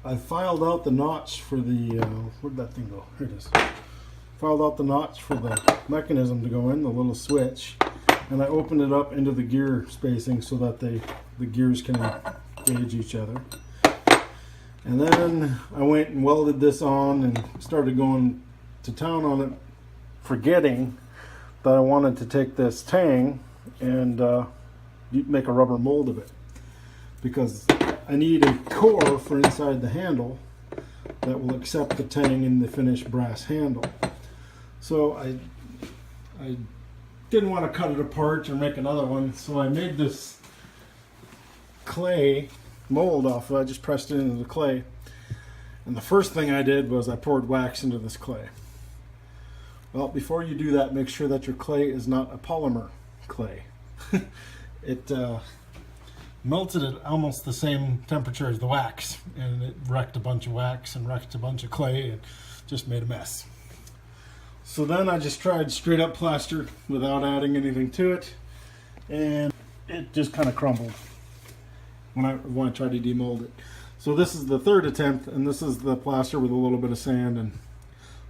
I filed out the notch for the, where'd that thing go? Here it is. Filed out the notch for the mechanism to go in, the little switch, and I opened it up into the gear spacing so that the gears can gauge each other. And then I went and welded this on and started going to town on it, forgetting that I wanted to take this tang and make a rubber mold of it, because I need a core for inside the handle that will accept the tang in the finished brass handle. So I didn't want to cut it apart or make another one, so I made this clay mold off of it. I just pressed it into the clay, and the first thing I did was I poured wax into this clay. Well, before you do that, make sure that your clay is not a polymer clay. It melted at almost the same temperature as the wax, and it wrecked a bunch of wax and wrecked a bunch of clay and just made a mess. So then I just tried straight up plaster without adding anything to it, and it just kind of crumbled when I tried to demold it. So this is the third attempt, and this is the plaster with a little bit of sand and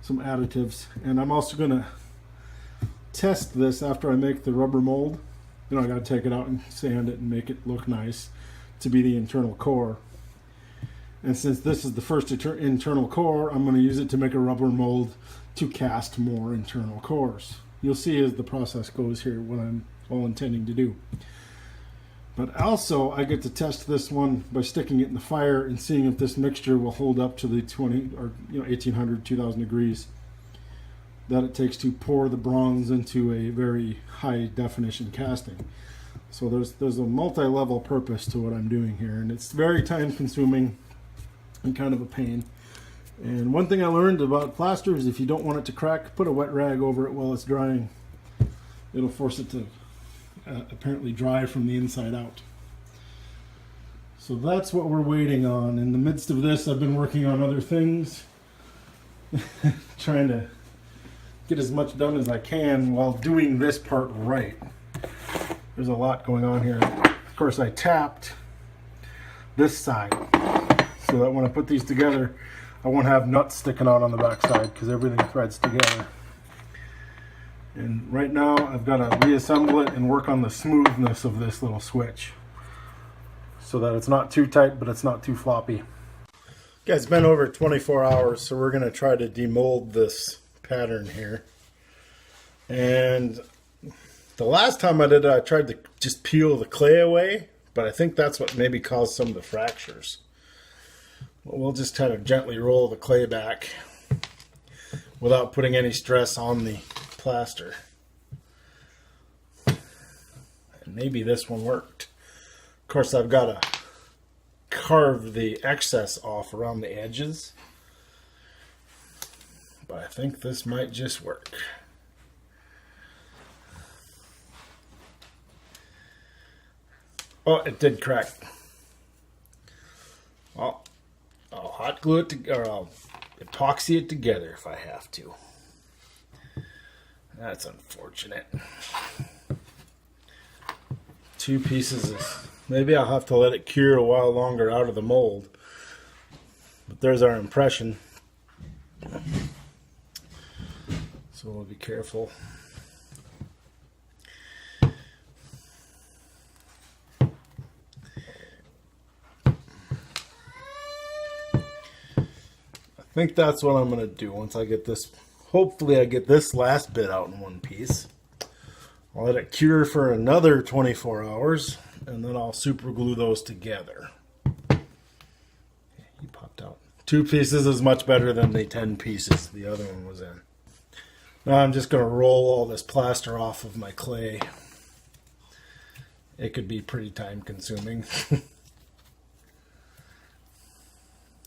some additives. And I'm also going to test this after I make the rubber mold. You know, I got to take it out and sand it and make it look nice to be the internal core. And since this is the first internal core, I'm going to use it to make a rubber mold to cast more internal cores. You'll see as the process goes here what I'm all intending to do. But also I get to test this one by sticking it in the fire and seeing if this mixture will hold up to the 1800, 2000 degrees that it takes to pour the bronze into a very high definition casting. So there's a multi-level purpose to what I'm doing here, and it's very time consuming and kind of a pain. And one thing I learned about plaster is if you don't want it to crack, put a wet rag over it while it's drying. It'll force it to apparently dry from the inside out. So that's what we're waiting on. In the midst of this, I've been working on other things, trying to get as much done as I can while doing this part right. There's a lot going on here. Of course, I tapped this side so that when I put these together, I won't have nuts sticking out on the back side because everything threads together. And right now I've got to reassemble it and work on the smoothness of this little switch so that it's not too tight but it's not too floppy. Okay, it's been over 24 hours, so we're going to try to demold this pattern here. And the last time I did it, I tried to just peel the clay away, but I think that's what maybe caused some of the fractures. We'll just kind of gently roll the clay back without putting any stress on the plaster. And maybe this one worked. Of course, I've got to carve the excess off around the edges, but I think this might just work. Oh, it did crack. Well, I'll hot glue it or I'll epoxy it together if I have to. That's unfortunate. Two pieces of, maybe I'll have to let it cure a while longer out of the mold. But there's our impression. So we'll be careful. I think that's what I'm going to do once I get this. Hopefully I get this last bit out in one piece. I'll let it cure for another 24 hours, and then I'll super glue those together. He popped out. 2 pieces is much better than the 10 pieces the other one was in. Now I'm just going to roll all this plaster off of my clay. It could be pretty time consuming.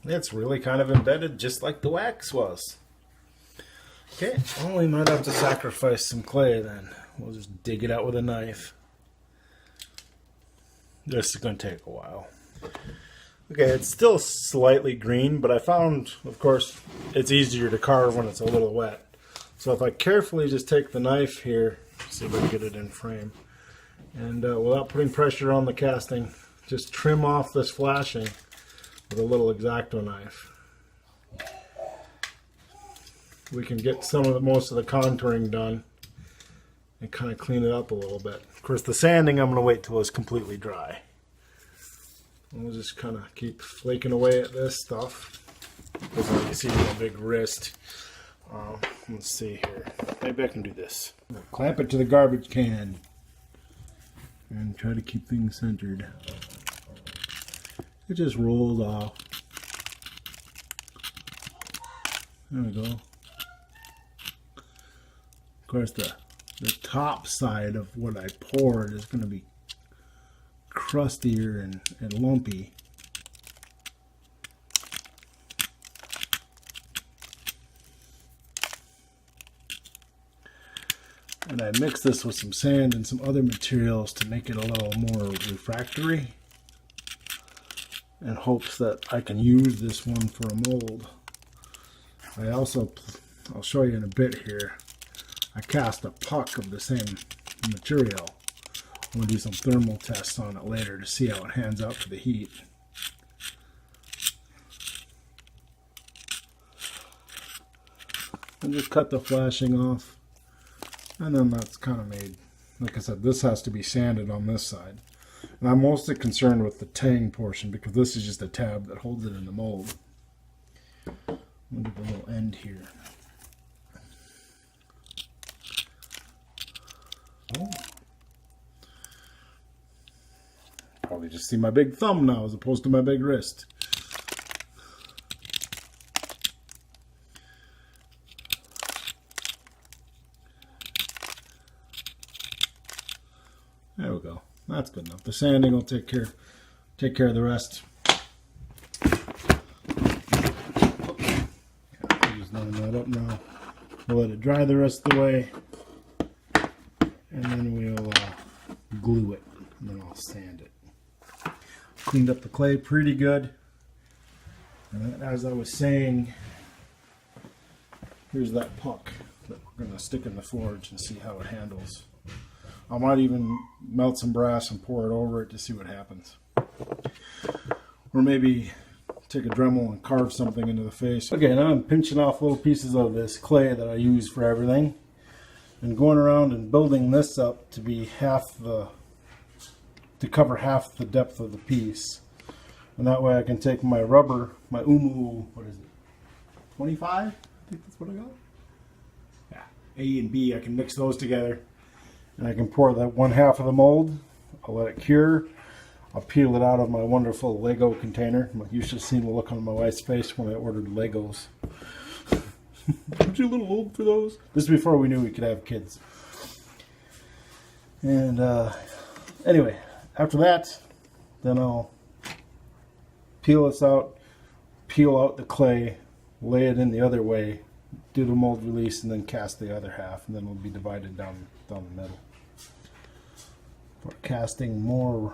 It's really kind of embedded just like the wax was. Okay, well, we might have to sacrifice some clay then. We'll just dig it out with a knife. This is going to take a while. Okay, it's still slightly green, but I found, of course, it's easier to carve when it's a little wet. So if I carefully just take the knife here, see if I can get it in frame, and without putting pressure on the casting, just trim off this flashing, with a little X-Acto knife. We can get most of the contouring done and kind of clean it up a little bit. Of course, the sanding I'm going to wait till it's completely dry. We'll just kind of keep flaking away at this stuff. As you can see, my big wrist. Let's see here. Maybe I can do this. Clamp it to the garbage can and try to keep things centered. It just rolls off. There we go. Of course, the top side of what I poured is going to be crustier and lumpy. And I mixed this with some sand and some other materials to make it a little more refractory, in hopes that I can use this one for a mold. I'll show you in a bit here, I cast a puck of the same material. I'm going to do some thermal tests on it later to see how it hands out to the heat. And just cut the flashing off. And then that's kind of made, like I said, this has to be sanded on this side. And I'm mostly concerned with the tang portion because this is just a tab that holds it in the mold. Look at the little end here. Oh. Probably just see my big thumb now as opposed to my big wrist. There we go. That's good enough. The sanding will take care of the rest. Just line that up now. We'll let it dry the rest of the way, and then we'll glue it, and then I'll sand it. Cleaned up the clay pretty good. And as I was saying, here's that puck that we're going to stick in the forge and see how it handles. I might even melt some brass and pour it over it to see what happens. Or maybe take a Dremel and carve something into the face. Okay, now I'm pinching off little pieces of this clay that I use for everything, and going around and building this up to be to cover half the depth of the piece. And that way I can take my rubber, my Umu, what is it, 25? I think that's what I got. Yeah, A and B, I can mix those together. And I can pour that one half of the mold. I'll let it cure. I'll peel it out of my wonderful Lego container. You should have seen the look on my wife's face when I ordered Legos. Aren't you a little old for those? This is before we knew we could have kids. And anyway, after that, then I'll peel this out, peel out the clay, lay it in the other way, do the mold release, and then cast the other half, and then it'll be divided down the middle. For casting more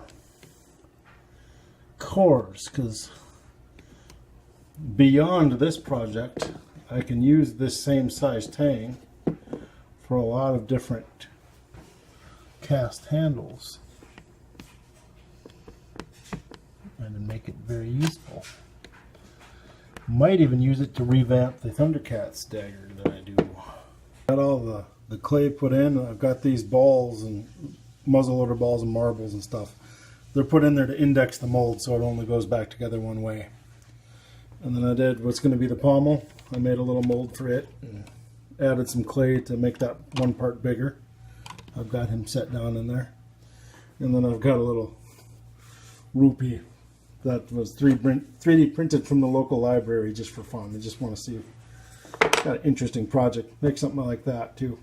cores, because beyond this project I can use this same size tang for a lot of different cast handles and make it very useful. Might even use it to revamp the Thundercats dagger that I do. Got all the clay put in. I've got these balls and muzzleloader balls and marbles and stuff. They're put in there to index the mold so it only goes back together one way. And then I did what's going to be the pommel. I made a little mold for it and added some clay to make that one part bigger. I've got him set down in there. And then I've got a little rupee that was 3D printed from the local library just for fun. I just want to see if got an interesting project. Make something like that too.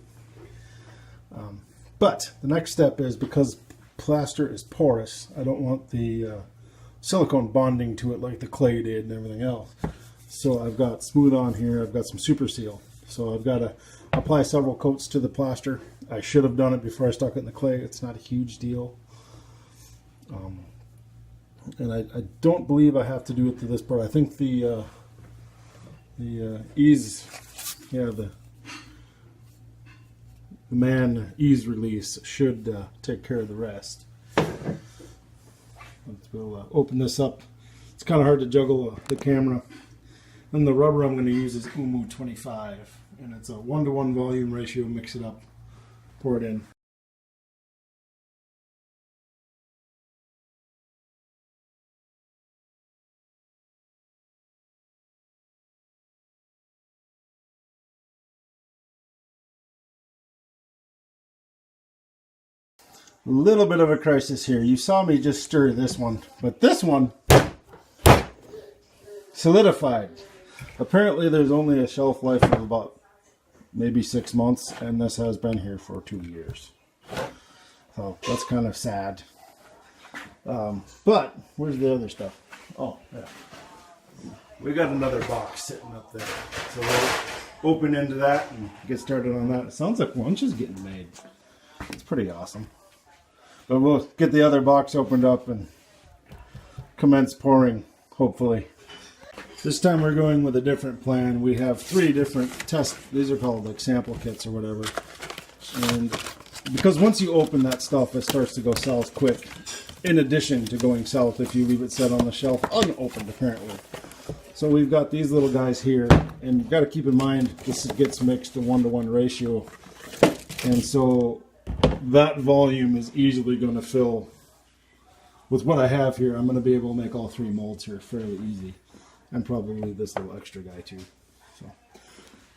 But the next step is, because plaster is porous, I don't want the silicone bonding to it like the clay did and everything else. So I've got smooth on here. I've got some super seal. So I've got to apply several coats to the plaster. I should have done it before I stuck it in the clay. It's not a huge deal. And I don't believe I have to do it to this part. I think the ease, yeah, the ease release should take care of the rest. We'll open this up. It's kind of hard to juggle the camera. And the rubber I'm going to use is Umu 25, and it's a 1-to-1 volume ratio. Mix it up, pour it in. A little bit of a crisis here. You saw me just stir this one, but this one solidified. Apparently there's only a shelf life of about maybe 6 months, and this has been here for 2 years. So that's kind of sad. But where's the other stuff? Oh, yeah. We got another box sitting up there. So we'll open into that and get started on that. It sounds like lunch is getting made. It's pretty awesome. But we'll get the other box opened up and commence pouring, hopefully. This time we're going with a different plan. We have 3 different tests. These are called like sample kits or whatever. And because once you open that stuff, it starts to go south quick. In addition to going south if you leave it set on the shelf unopened, apparently. So we've got these little guys here. And you've got to keep in mind, this gets mixed to 1-to-1 ratio. And so that volume is easily going to fill. With what I have here, I'm going to be able to make all 3 molds here fairly easy. And probably this little extra guy too. So,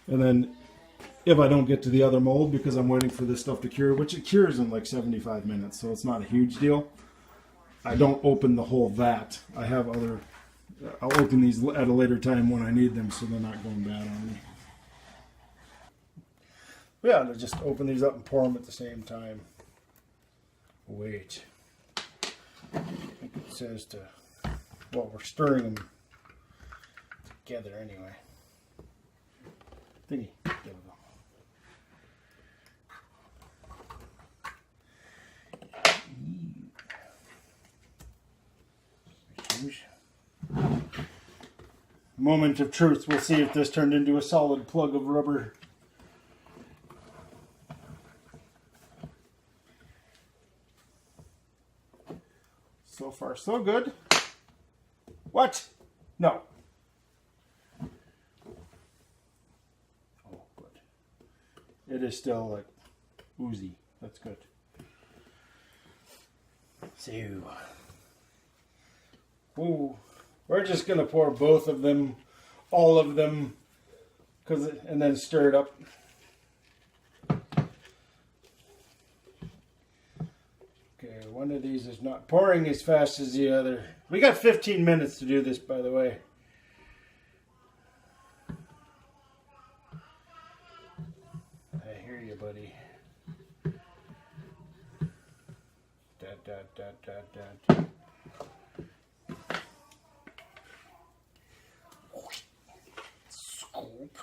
and then if I don't get to the other mold because I'm waiting for this stuff to cure, which it cures in like 75 minutes, so it's not a huge deal. I don't open the whole vat. I have other, I'll open these at a later time when I need them so they're not going bad on me. Yeah, to just open these up and pour them at the same time. Wait. I think it says to, well, we're stirring them together anyway. Thingy. There we go. Moment of truth. We'll see if this turned into a solid plug of rubber. So far, so good. What? No. Oh, good. It is still like oozy. That's good. So, ooh, we're just gonna pour both of them, all of them, and then stir it up. Okay, one of these is not pouring as fast as the other. We got 15 minutes to do this, by the way. I hear you, buddy. Dad, dad, dad, dad, dad. Scoop.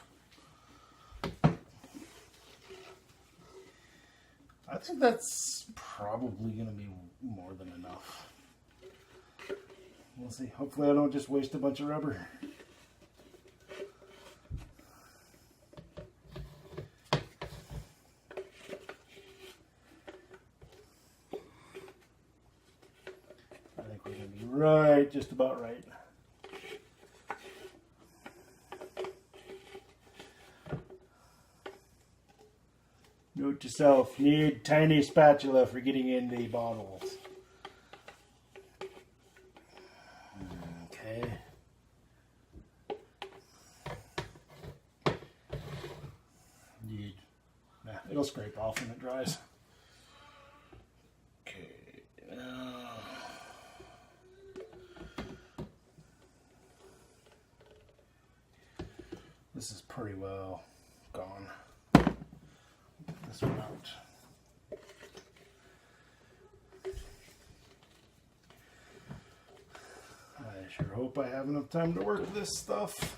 I think that's probably going to be more than enough. We'll see. Hopefully I don't just waste a bunch of rubber. I think we're going to be right, just about right. Note to self, need tiny spatula for getting in the bottles. Okay. Need, nah, it'll scrape off when it dries. Okay. This is pretty well gone. This one out. I sure hope I have enough time to work this stuff.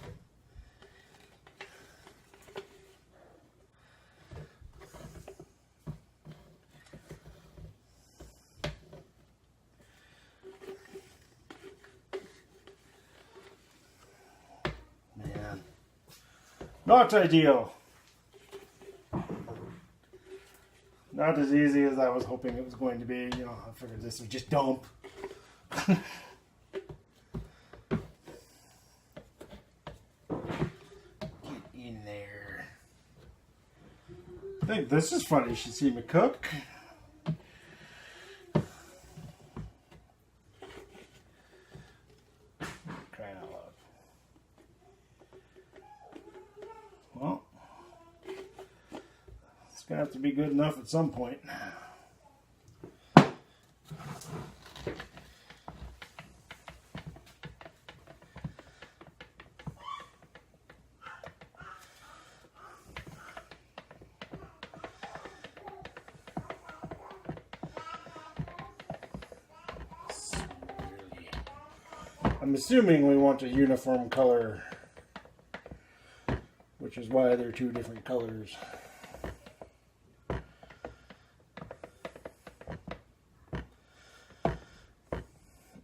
Man, not ideal. Not as easy as I was hoping it was going to be. You know, I figured this would just dump. I think this is funny. You should see me cook. Crying out loud. Well, it's gonna have to be good enough at some point. I'm assuming we want a uniform color, which is why they're two different colors.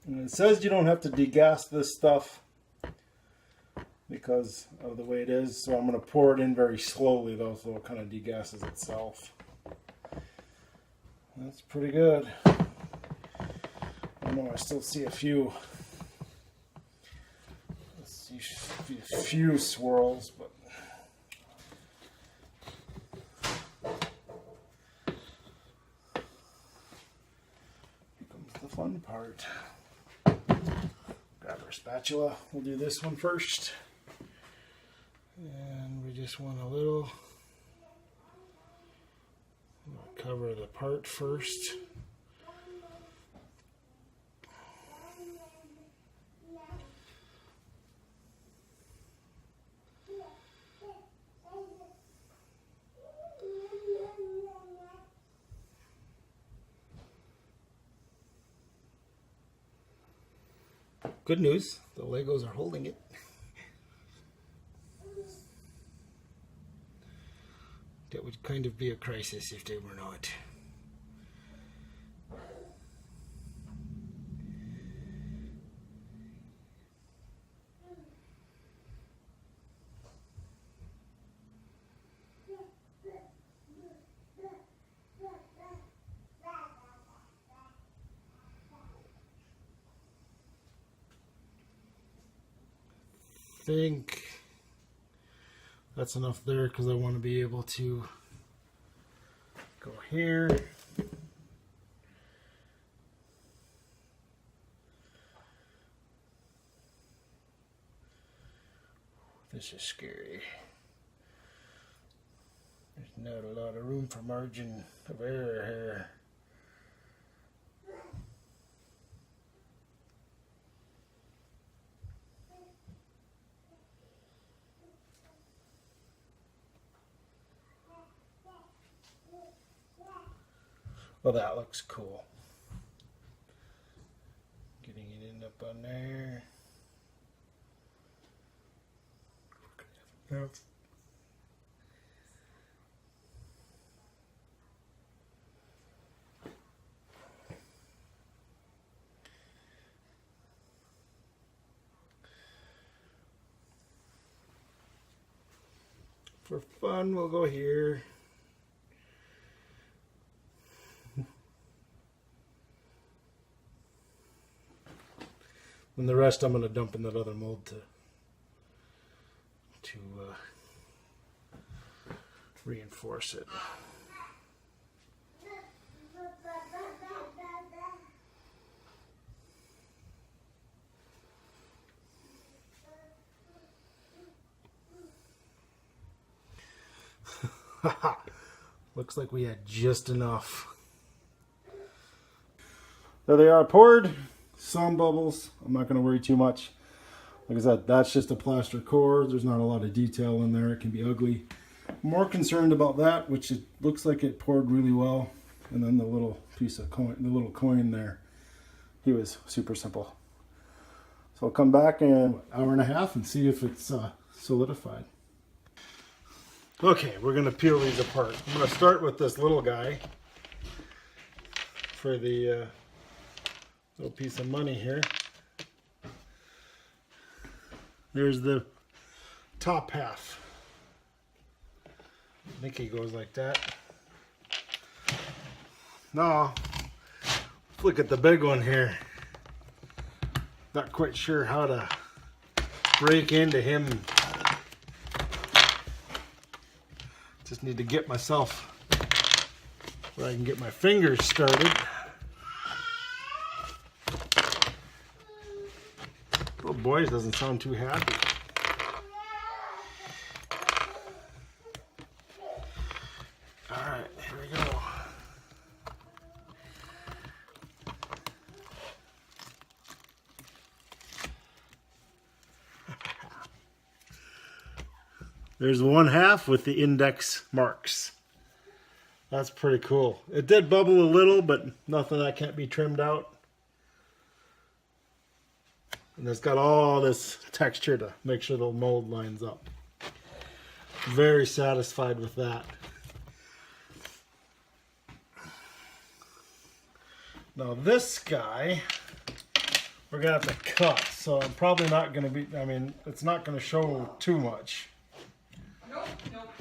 And it says you don't have to degas this stuff because of the way it is, so I'm going to pour it in very slowly though, so it kind of degasses itself. That's pretty good. I know I still see a few swirls, but here comes the fun part. Grab our spatula. We'll do this one first, and we just want a little cover the part first. Good news, the Legos are holding it. That would kind of be a crisis if they were not. I think that's enough there because I want to be able to go here. This is scary. There's not a lot of room for margin of error here. Well, that looks cool. Getting it in up on there. Yep. For fun, we'll go here. And the rest I'm going to dump in that other mold to reinforce it. Looks like we had just enough. There they are, poured. Some bubbles. I'm not going to worry too much. Like I said, that's just a plaster core. There's not a lot of detail in there. It can be ugly. I'm more concerned about that, which it looks like it poured really well. And then the little piece of coin, the little coin there, he was super simple. So I'll come back in an hour and a half and see if it's solidified. Okay, we're going to peel these apart. I'm going to start with this little guy for the little piece of money here. There's the top half. I think he goes like that. No, let's look at the big one here. Not quite sure how to break into him. Just need to get myself so I can get my fingers started. Little boys doesn't sound too happy. Alright, here we go. There's 1/2 with the index marks. That's pretty cool. It did bubble a little, but nothing that can't be trimmed out. And it's got all this texture to make sure the mold lines up. Very satisfied with that. Now this guy, we're gonna have to cut, so I'm probably not gonna be, I mean, it's not gonna show too much. Nope, nope.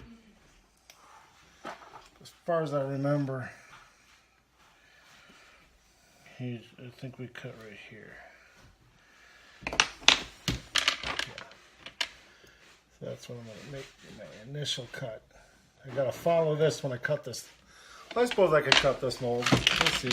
As far as I remember, I think we cut right here. So that's what I'm going to make my initial cut. I got to follow this when I cut this. Well, I suppose I could cut this mold. Let's see.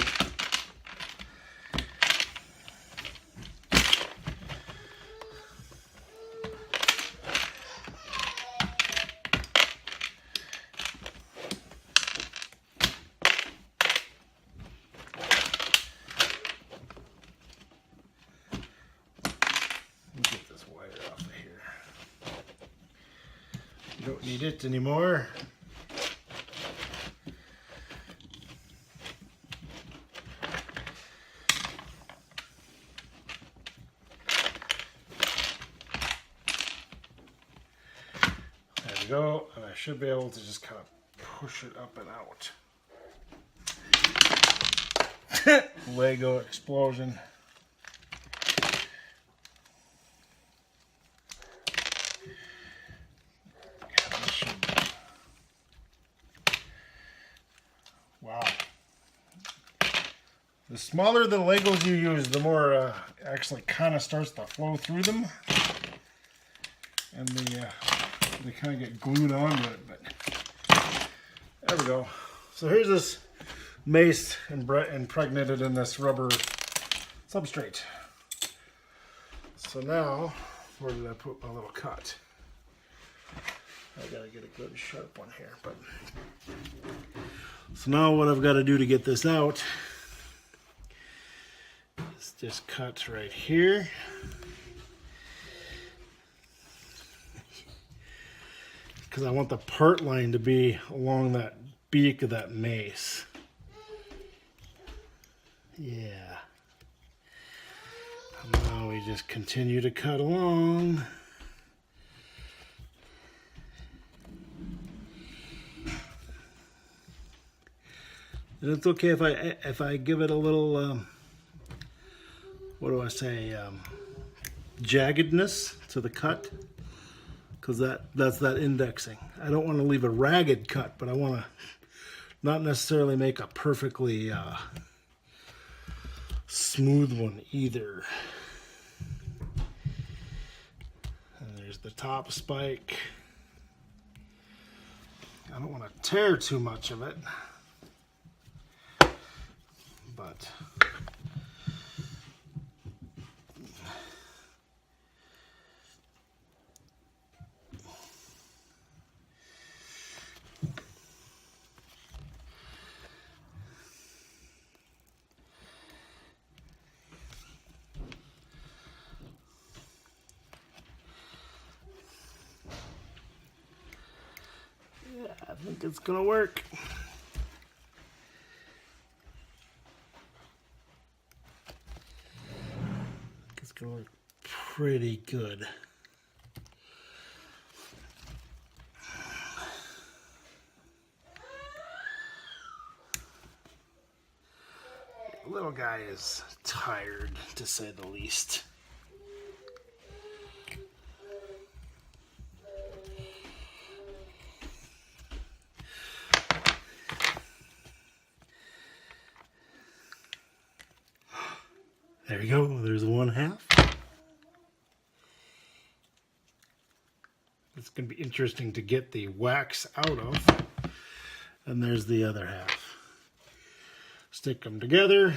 Get this wire off of here. You don't need it anymore. There we go, and I should be able to just kind of push it up and out. Lego explosion. Wow. The smaller the Legos you use, the more actually kind of starts to flow through them. And they kind of get glued onto it. But there we go. So here's this mace impregnated in this rubber substrate. So now, where did I put my little cut? I gotta get a good sharp one here. But so now what I've got to do to get this out is just cut right here. Because I want the part line to be along that beak of that mace. Yeah. And now we just continue to cut along. And it's okay if I give it a little, what do I say, jaggedness to the cut, because that's that indexing. I don't want to leave a ragged cut, but I want to not necessarily make a perfectly smooth one either. And there's the top spike. I don't want to tear too much of it. But yeah, I think it's gonna work. It's gonna look pretty good. The little guy is tired, to say the least. There you go, there's 1/2. It's going to be interesting to get the wax out of. And there's the other half. Stick them together.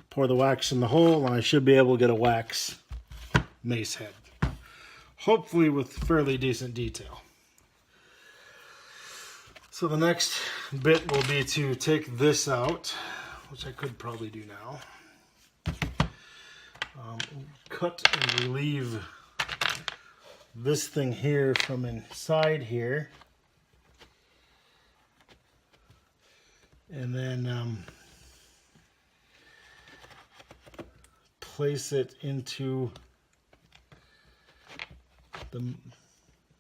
Pour the wax in the hole, and I should be able to get a wax mace head. Hopefully with fairly decent detail. So the next bit will be to take this out, which I could probably do now. Cut and relieve this thing here from inside here. And then place it into the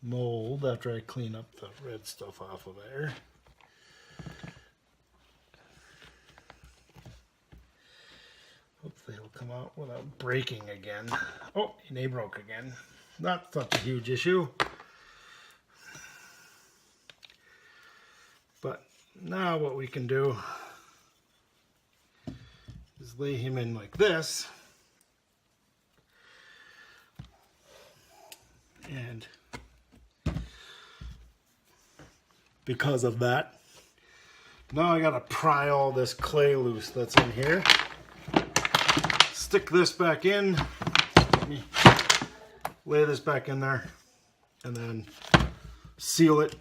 mold after I clean up the red stuff off of there. Hopefully it'll come out without breaking again. Oh, and they broke again. Not such a huge issue. But now what we can do is lay him in like this. And because of that, now I gotta pry all this clay loose that's in here. Stick this back in. Lay this back in there. And then seal it.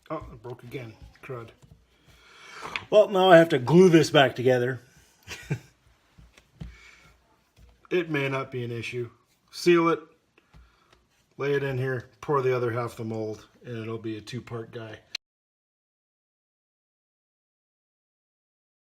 Oh, it broke again. Crud. Well, now I have to glue this back together. It may not be an issue. Seal it. Lay it in here, pour the other half of the mold, and it'll be a two-part guy.